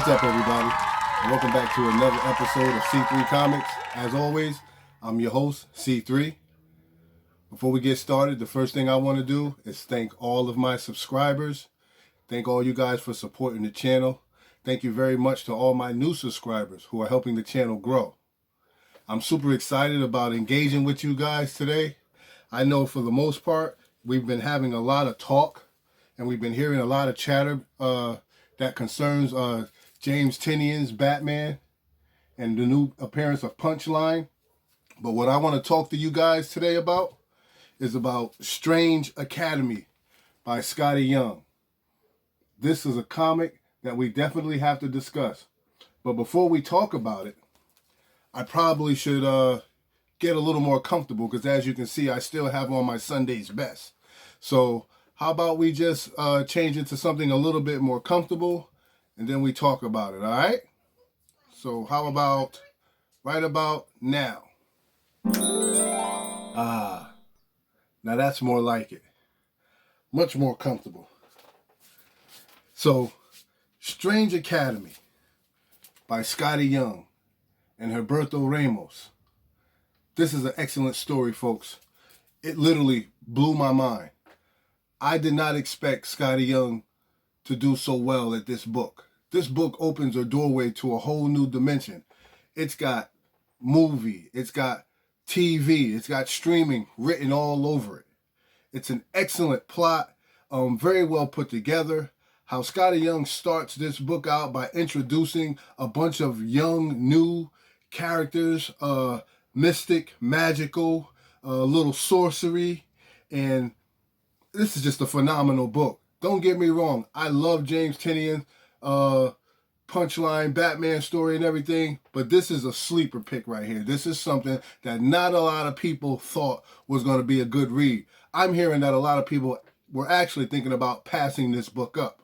What's up, everybody? And welcome back to another episode of C3 Comics. As always, I'm your host, C3. Before we get started, the first thing I want to do is thank all of my subscribers. Thank all you guys for supporting the channel. Thank you very much to all my new subscribers who are helping the channel grow. I'm super excited about engaging with you guys today. I know for the most part, we've been having a lot of talk and we've been hearing a lot of chatter that concerns James Tynion's Batman and the new appearance of Punchline. But what I want to talk to you guys today about is about Strange Academy by Skottie Young. This is a comic that we definitely have to discuss. But before we talk about it, I probably should get a little more comfortable because as you can see, I still have on my Sunday's best. So how about we just change it to something a little bit more comfortable and then we talk about it, all right? So how about right about now? Now that's more like it. Much more comfortable. So, Strange Academy by Skottie Young and Humberto Ramos. This is an excellent story, folks. It literally blew my mind. I did not expect Skottie Young to do so well at this book. This book opens a doorway to a whole new dimension. It's got movie, it's got TV, it's got streaming written all over it. It's an excellent plot, very well put together. How Skottie Young starts this book out by introducing a bunch of young, new characters, mystic, magical, little sorcery, and this is just a phenomenal book. Don't get me wrong, I love James Tynion, Punchline, Batman story and everything, but this is a sleeper pick right here. This is something that not a lot of people thought was going to be a good read. I'm hearing that a lot of people were actually thinking about passing this book up.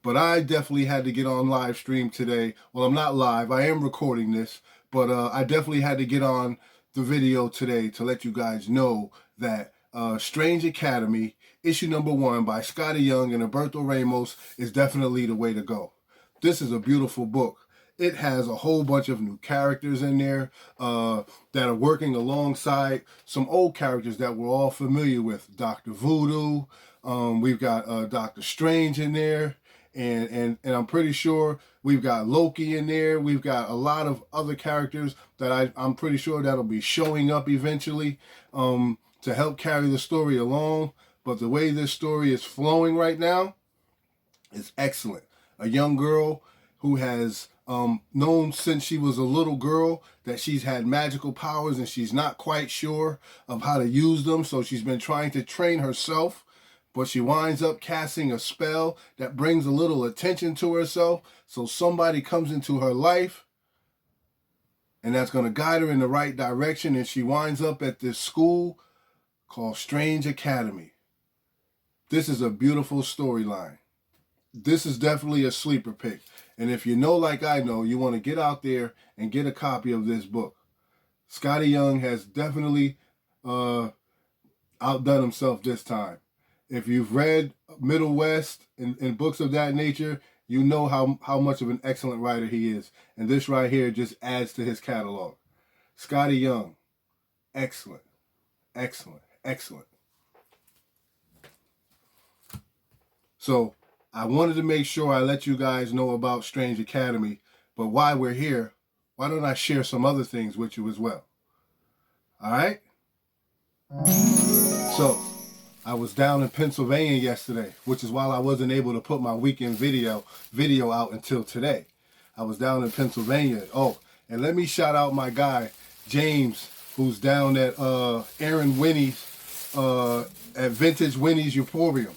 But I definitely had to get on live stream today. Well, I'm not live. I am recording this. But I definitely had to get on the video today to let you guys know that Strange Academy, issue number 1 by Skottie Young and Humberto Ramos is definitely the way to go. This is a beautiful book. It has a whole bunch of new characters in there that are working alongside some old characters that we're all familiar with. Dr. Voodoo, we've got Dr. Strange in there, and I'm pretty sure we've got Loki in there. We've got a lot of other characters that I'm pretty sure that'll be showing up eventually to help carry the story along. But the way this story is flowing right now is excellent. A young girl who has known since she was a little girl that she's had magical powers and she's not quite sure of how to use them. So she's been trying to train herself, but she winds up casting a spell that brings a little attention to herself. So somebody comes into her life and that's going to guide her in the right direction. And she winds up at this school called Strange Academy. This is a beautiful storyline. This is definitely a sleeper pick. And if you know, like I know, you want to get out there and get a copy of this book. Skottie Young has definitely outdone himself this time. If you've read Middle West and books of that nature, you know how much of an excellent writer he is. And this right here just adds to his catalog. Skottie Young, excellent, excellent, excellent. So I wanted to make sure I let you guys know about Strange Academy, but while we're here, why don't I share some other things with you as well? All right? So, I was down in Pennsylvania yesterday, which is why I wasn't able to put my weekend video out until today. I was down in Pennsylvania. Oh, and let me shout out my guy, James, who's down at Aaron Winnies, at Vintage Winnies Euphorium.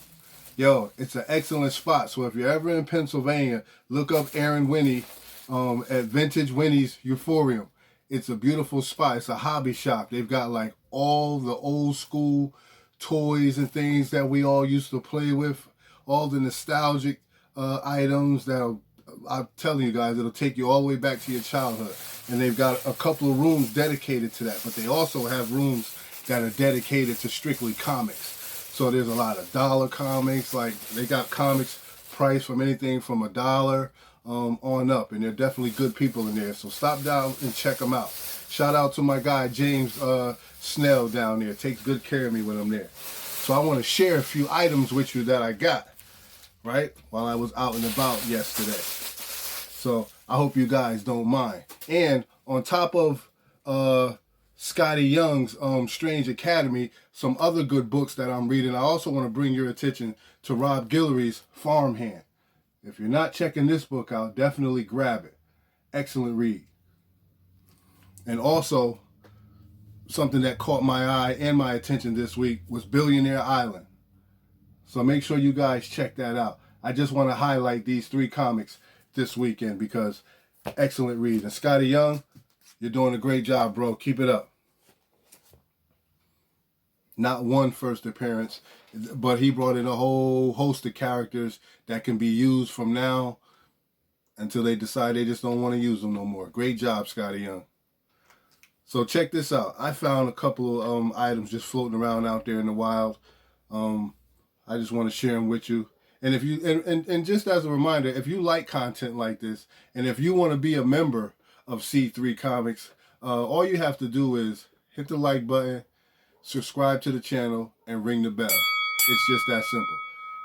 Yo, it's an excellent spot. So if you're ever in Pennsylvania, look up Aaron Winnie at Vintage Winnie's Euphorium. It's a beautiful spot. It's a hobby shop. They've got like all the old school toys and things that we all used to play with. All the nostalgic items that I'm telling you guys, it'll take you all the way back to your childhood. And they've got a couple of rooms dedicated to that. But they also have rooms that are dedicated to strictly comics. So there's a lot of dollar comics, like they got comics priced from anything from $1 on up, and they're definitely good people in there. So stop down and check them out. Shout out to my guy James Snell down there. Takes good care of me when I'm there. So I want to share a few items with you that I got, right, while I was out and about yesterday. So I hope you guys don't mind. And on top of Scotty Young's Strange Academy, some other good books that I'm reading, I also want to bring your attention to Rob Guillory's Farmhand. If you're not checking this book out, definitely grab it. Excellent read. And also, something that caught my eye and my attention this week was Billionaire Island. So make sure you guys check that out. I just want to highlight these 3 comics this weekend because excellent read. And Scotty Young, you're doing a great job, bro. Keep it up. Not one first appearance, but he brought in a whole host of characters that can be used from now until they decide they just don't want to use them no more. Great job, Scotty Young. So check this out. I found a couple of items just floating around out there in the wild. I just want to share them with you. And if you and just as a reminder, if you like content like this, and if you want to be a member of C3 Comics, all you have to do is hit the like button, subscribe to the channel, and ring the bell. It's just that simple.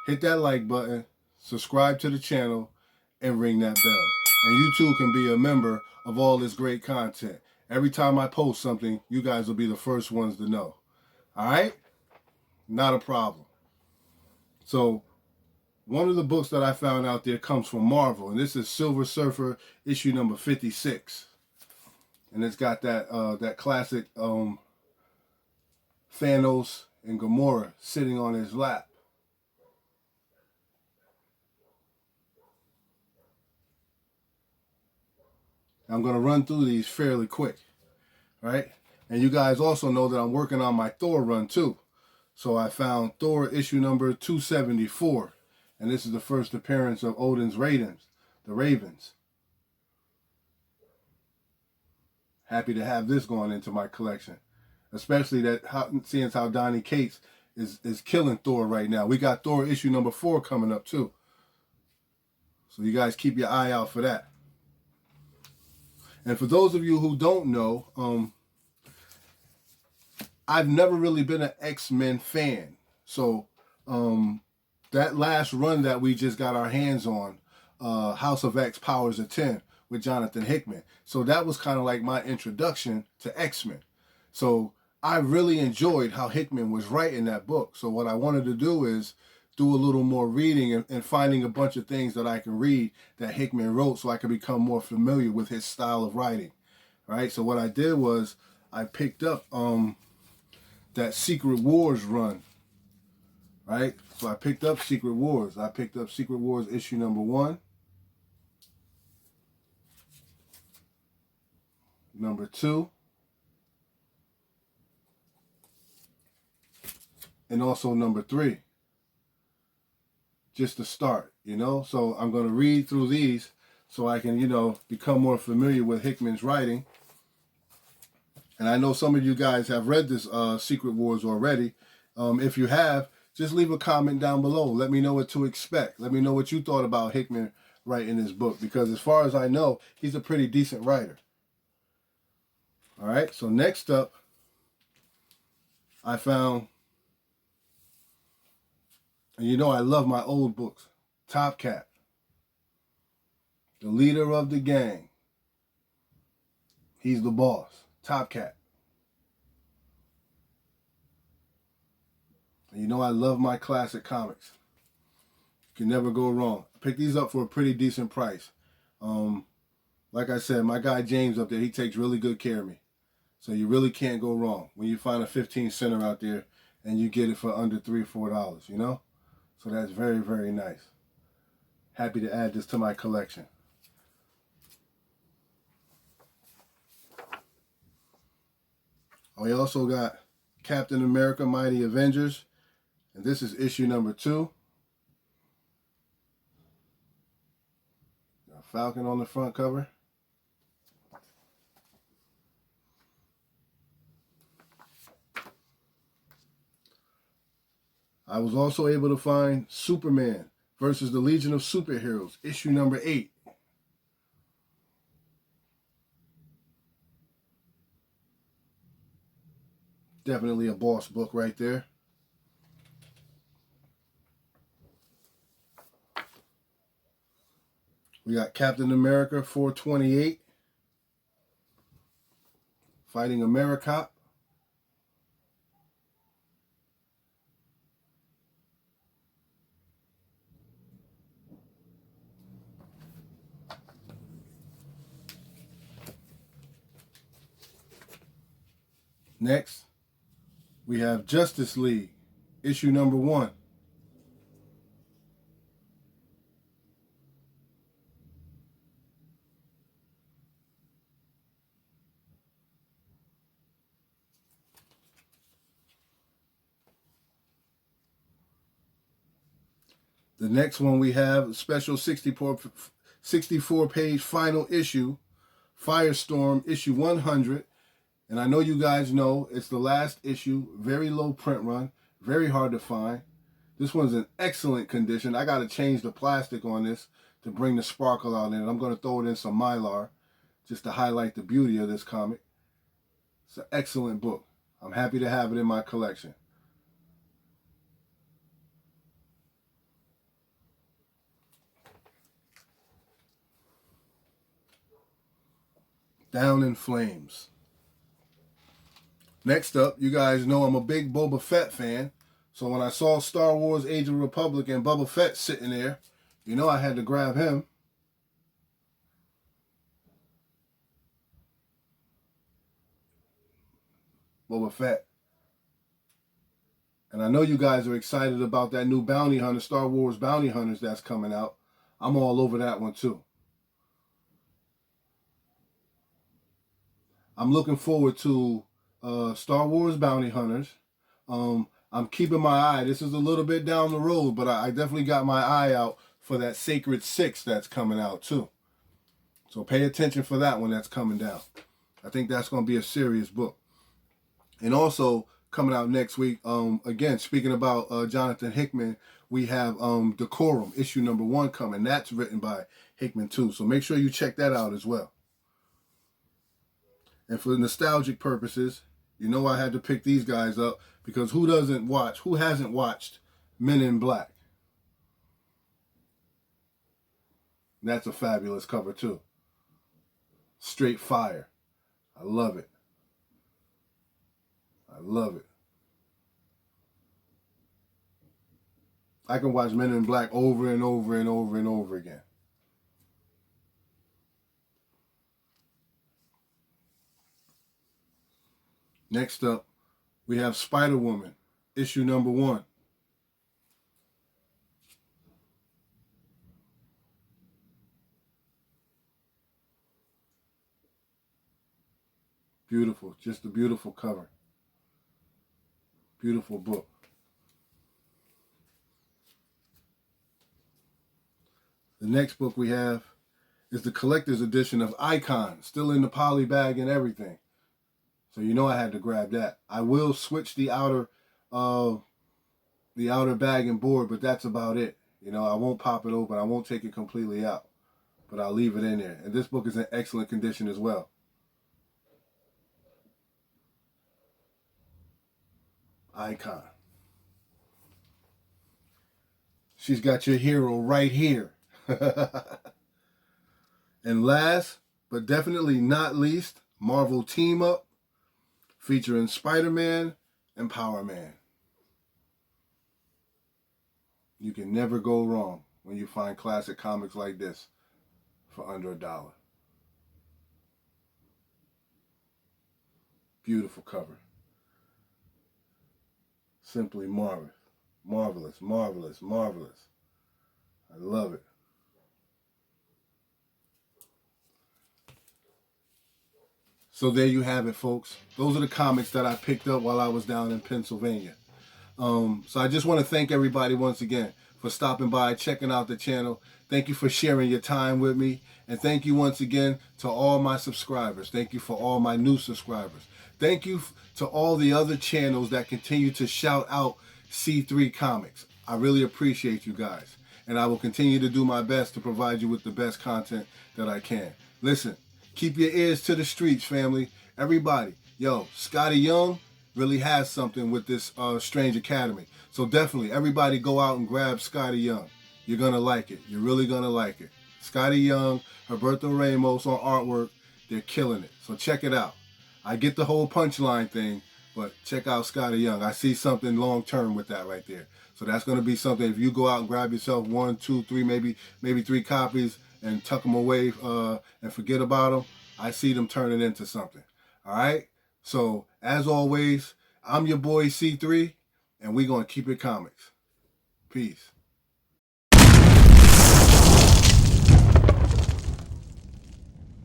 Hit that like button, subscribe to the channel, and ring that bell. And you too can be a member of all this great content. Every time I post something, you guys will be the first ones to know. All right? Not a problem. So, one of the books that I found out there comes from Marvel, and this is Silver Surfer issue number 56. And it's got that classic Thanos and Gamora sitting on his lap. I'm going to run through these fairly quick, right? And you guys also know that I'm working on my Thor run too. So I found Thor issue number 274. And this is the first appearance of Odin's Ravens, the Ravens. Happy to have this going into my collection. Especially seeing how Donny Cates is killing Thor right now. We got Thor issue number 4 coming up too. So you guys keep your eye out for that. And for those of you who don't know, I've never really been an X-Men fan. So that last run that we just got our hands on, House of X Powers of 10 with Jonathan Hickman. So that was kind of like my introduction to X-Men. So I really enjoyed how Hickman was writing that book. So what I wanted to do is do a little more reading and finding a bunch of things that I can read that Hickman wrote so I could become more familiar with his style of writing. Right? So what I did was I picked up that Secret Wars run. Right? So I picked up Secret Wars. I picked up Secret Wars issue number 1. Number 2. And also number 3. Just to start, you know? So I'm going to read through these so I can, become more familiar with Hickman's writing. And I know some of you guys have read this Secret Wars already. If you have, just leave a comment down below. Let me know what to expect. Let me know what you thought about Hickman writing this book. Because as far as I know, he's a pretty decent writer. All right, so next up, I found, and you know I love my old books, Top Cat, the leader of the gang. He's the boss, Top Cat. And you know I love my classic comics. You can never go wrong. I picked these up for a pretty decent price. Like I said, my guy James up there, he takes really good care of me. So you really can't go wrong when you find a 15-center out there and you get it for under $3 or $4, you know? So that's very, very nice. Happy to add this to my collection. We also got Captain America Mighty Avengers. And this is issue number 2. Got Falcon on the front cover. I was also able to find Superman versus the Legion of Superheroes, issue number 8. Definitely a boss book right there. We got Captain America 428, Fighting America. Next, we have Justice League, issue number 1. The next one we have a special 64 page final issue, Firestorm issue 100. And I know you guys know it's the last issue, very low print run, very hard to find. This one's in excellent condition. I got to change the plastic on this to bring the sparkle out in it. I'm going to throw it in some Mylar just to highlight the beauty of this comic. It's an excellent book. I'm happy to have it in my collection. Down in Flames. Next up, you guys know I'm a big Boba Fett fan. So when I saw Star Wars Age of the Republic and Boba Fett sitting there, you know I had to grab him. Boba Fett. And I know you guys are excited about that new Bounty Hunter, Star Wars Bounty Hunters that's coming out. I'm all over that one too. I'm looking forward to Star Wars Bounty Hunters. I'm keeping my eye. This is a little bit down the road, but I definitely got my eye out for that Sacred 6 that's coming out too. So pay attention for that one that's coming down. I think that's going to be a serious book. And also coming out next week, again, speaking about Jonathan Hickman, we have Decorum, issue number 1 coming. That's written by Hickman too. So make sure you check that out as well. And for nostalgic purposes, you know I had to pick these guys up because who hasn't watched Men in Black? That's a fabulous cover too. Straight fire. I love it. I love it. I can watch Men in Black over and over and over and over again. Next up, we have Spider-Woman, issue number 1. Beautiful, just a beautiful cover. Beautiful book. The next book we have is the collector's edition of Icon, still in the poly bag and everything. So you know I had to grab that. I will switch the outer bag and board, but that's about it. You know, I won't pop it open. I won't take it completely out, but I'll leave it in there. And this book is in excellent condition as well. Icon. She's got your hero right here. And last, but definitely not least, Marvel Team Up, featuring Spider-Man and Power Man. You can never go wrong when you find classic comics like this for under $1. Beautiful cover. Simply marvelous. Marvelous, marvelous, marvelous. I love it. So there you have it, folks. Those are the comics that I picked up while I was down in Pennsylvania. So I just want to thank everybody once again for stopping by, checking out the channel. Thank you for sharing your time with me. And thank you once again to all my subscribers. Thank you for all my new subscribers. Thank you to all the other channels that continue to shout out C3 Comics. I really appreciate you guys. And I will continue to do my best to provide you with the best content that I can. Listen, keep your ears to the streets, family. Everybody, yo, Scotty Young, really has something with this Strange Academy. So definitely, everybody go out and grab Scotty Young. You're going to like it. You're really going to like it. Scotty Young, Roberto Ramos on artwork, they're killing it. So check it out. I get the whole punchline thing, but check out Scotty Young. I see something long term with that right there. So that's going to be something. If you go out and grab yourself 1, 2, 3, maybe 3 copies and tuck them away and forget about them, I see them turning into something. All right? So as always, I'm your boy C3, and we're going to keep it comics. Peace.